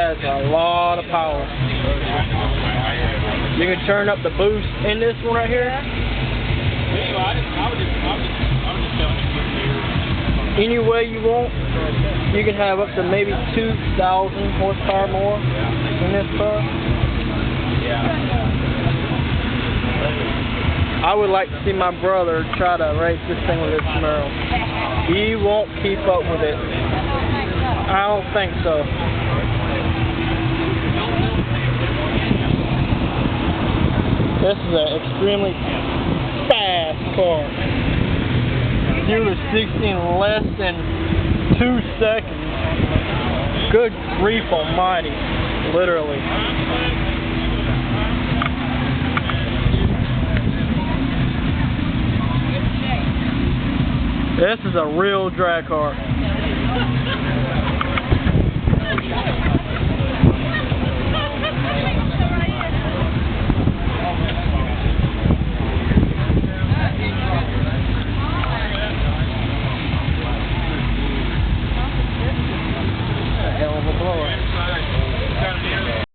has a lot of power. You can turn up the boost in this one right here. Any way you want. You can have up to maybe 2,000 horsepower more in this car. I would like to see my brother try to race this thing with this Myrtle. He won't keep up with it. I don't think so. This is an extremely fast car. 0 to 60 in less than 2 seconds. Good grief almighty. Literally. This is a real drag car.